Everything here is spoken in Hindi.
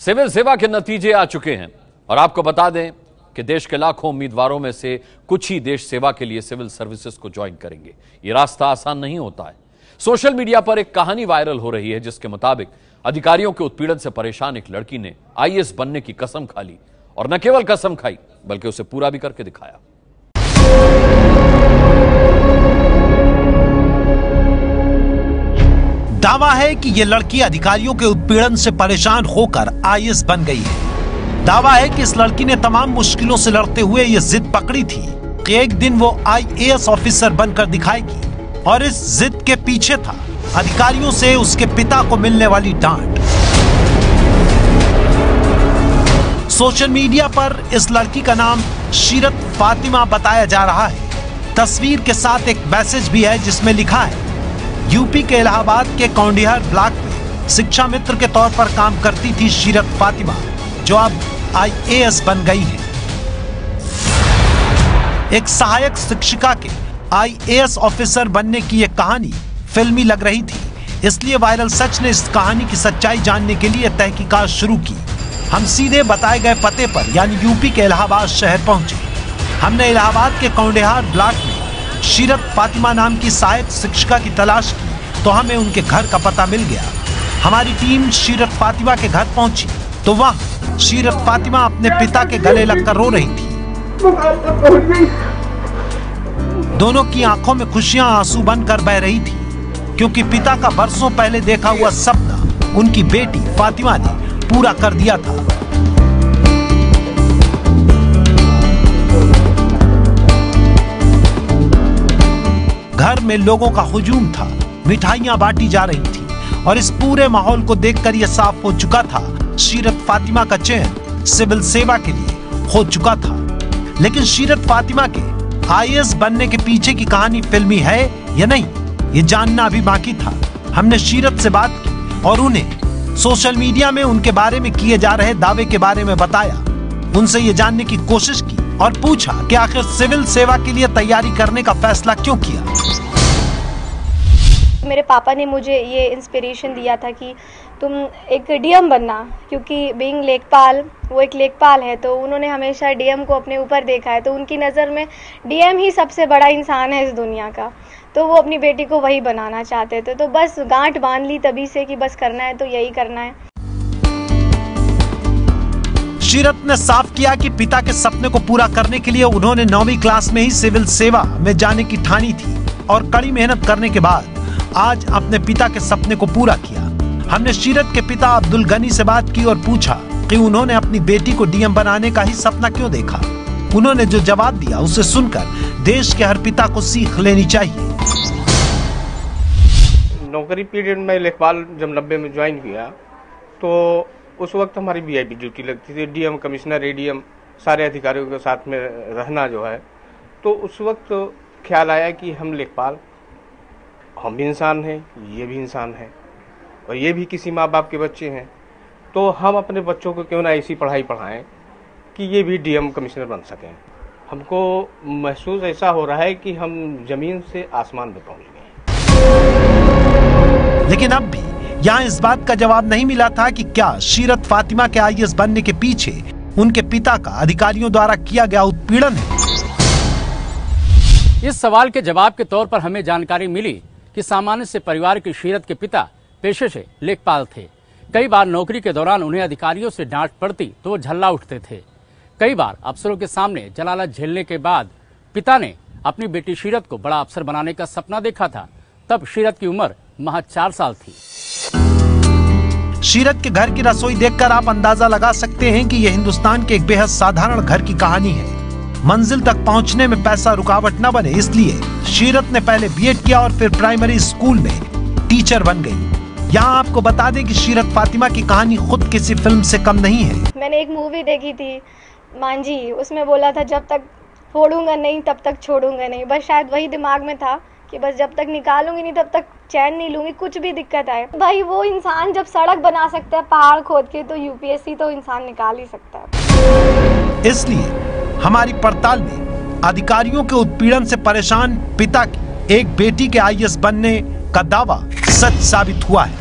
सिविल सेवा के नतीजे आ चुके हैं और आपको बता दें कि देश के लाखों उम्मीदवारों में से कुछ ही देश सेवा के लिए सिविल सर्विसेज को ज्वाइन करेंगे। ये रास्ता आसान नहीं होता है। सोशल मीडिया पर एक कहानी वायरल हो रही है जिसके मुताबिक अधिकारियों के उत्पीड़न से परेशान एक लड़की ने आईएएस बनने की कसम खा ली और न केवल कसम खाई बल्कि उसे पूरा भी करके दिखाया। दावा है कि ये लड़की अधिकारियों के उत्पीड़न से परेशान होकर आईएएस बन गई है। दावा है कि इस लड़की ने तमाम मुश्किलों से लड़ते हुए ये जिद पकड़ी थी कि एक दिन वो आईएएस ऑफिसर बनकर दिखाएगी और इस जिद के पीछे था अधिकारियों से उसके पिता को मिलने वाली डांट। सोशल मीडिया पर इस लड़की का नाम शीरत फातिमा बताया जा रहा है। तस्वीर के साथ एक मैसेज भी है जिसमें लिखा है, यूपी के इलाहाबाद के कौंडिहार ब्लॉक में शिक्षा मित्र के तौर पर काम करती थी शीरत फातिमा, जो अब आईएएस बन गई है। एक सहायक शिक्षिका के आईएएस ऑफिसर बनने की यह कहानी फिल्मी लग रही थी, इसलिए वायरल सच ने इस कहानी की सच्चाई जानने के लिए तहकीकात शुरू की। हम सीधे बताए गए पते पर यानी यूपी के इलाहाबाद शहर पहुंचे। हमने इलाहाबाद के कौंडिहार ब्लॉक में शीरत फातिमा नाम की सहायक शिक्षिका की तलाश की तो हमें उनके घर का पता मिल गया। हमारी टीम शीरत फातिमा के घर पहुंची तो वहां शीरत फातिमा अपने पिता के गले लगकर रो रही थी। दोनों की आंखों में खुशियां आंसू बनकर बह रही थी क्योंकि पिता का बरसों पहले देखा हुआ सपना उनकी बेटी फातिमा ने पूरा कर दिया था। घर में लोगों का हुजूम था, मिठाइयां बांटी जा रही थी और इस पूरे माहौल को देखकर यह साफ हो चुका था शीरत फातिमा का चयन सिविल सेवा के लिए हो चुका था। लेकिन शीरत फातिमा के आईएएस बनने के पीछे की कहानी फिल्मी है या नहीं, ये जानना अभी बाकी था। हमने शीरत से बात की और उन्हें सोशल मीडिया में उनके बारे में किए जा रहे दावे के बारे में बताया। उनसे ये जानने की कोशिश की और पूछा कि आखिर सिविल सेवा के लिए तैयारी करने का फैसला क्यों किया। मेरे पापा ने मुझे ये इंस्पिरेशन दिया था कि तुम एक डीएम बनना, क्योंकि बीइंग लेखपाल, वो एक लेखपाल है तो उन्होंने हमेशा डीएम को अपने ऊपर देखा है, तो उनकी नज़र में डीएम ही सबसे बड़ा इंसान है इस दुनिया का, तो वो अपनी बेटी को वही बनाना चाहते थे। तो बस गांठ बांध ली तभी से कि बस करना है तो यही करना है। शीरत ने साफ किया कि पिता के सपने को पूरा करने के लिए उन्होंने 9वीं क्लास में ही सिविल सेवा में जाने की ठानी थी और कड़ी मेहनत करने के बाद आज अपने पिता के सपने को पूरा किया। हमने शीरत के पिता अब्दुल गनी से बात की और पूछा कि उन्होंने अपनी बेटी को डीएम बनाने का ही सपना क्यों देखा। उन्होंने जो जवाब दिया उसे सुनकर देश के हर पिता को सीख लेनी चाहिए। नौकरी पीरियड में लेखपाल जब 90 में ज्वाइन किया तो उस वक्त हमारी वीआईपी ड्यूटी लगती थी, डीएम, कमिश्नर, एडीएम सारे अधिकारियों के साथ में रहना जो है। तो उस वक्त ख्याल आया कि हम लेखपाल, हम भी इंसान हैं, ये भी इंसान है और ये भी किसी माँ बाप के बच्चे हैं, तो हम अपने बच्चों को क्यों ना ऐसी पढ़ाई पढ़ाएं कि ये भी डीएम, कमिश्नर बन सकें। हमको महसूस ऐसा हो रहा है कि हम जमीन से आसमान में पहुंच गए। लेकिन अब भी यहाँ इस बात का जवाब नहीं मिला था कि क्या शीरत फातिमा के आईएएस बनने के पीछे उनके पिता का अधिकारियों द्वारा किया गया उत्पीड़न है। इस सवाल के जवाब के तौर पर हमें जानकारी मिली कि सामान्य से परिवार के शीरत के पिता पेशे से लेखपाल थे। कई बार नौकरी के दौरान उन्हें अधिकारियों से डांट पड़ती तो वो झल्ला उठते थे। कई बार अफसरों के सामने जलालत झेलने के बाद पिता ने अपनी बेटी शीरत को बड़ा अफसर बनाने का सपना देखा था। तब शीरत की उम्र महज 4 साल थी। शीरत के घर की रसोई देखकर आप अंदाजा लगा सकते हैं कि यह हिंदुस्तान के एक बेहद साधारण घर की कहानी है। मंजिल तक पहुंचने में पैसा रुकावट न बने इसलिए शीरत ने पहले बीएड किया और फिर प्राइमरी स्कूल में टीचर बन गई। यहाँ आपको बता दें कि शीरत फातिमा की कहानी खुद किसी फिल्म से कम नहीं है। मैंने एक मूवी देखी थी मांझी, उसमें बोला था जब तक फोड़ूंगा नहीं तब तक छोड़ूंगा नहीं। बस शायद वही दिमाग में था कि बस जब तक निकालूंगी नहीं तब तक चैन नहीं लूंगी, कुछ भी दिक्कत आए। भाई वो इंसान जब सड़क बना सकता है पहाड़ खोद के, तो यूपीएससी तो इंसान निकाल ही सकता है। इसलिए हमारी पड़ताल में अधिकारियों के उत्पीड़न से परेशान पिता की एक बेटी के आईएएस बनने का दावा सच साबित हुआ है।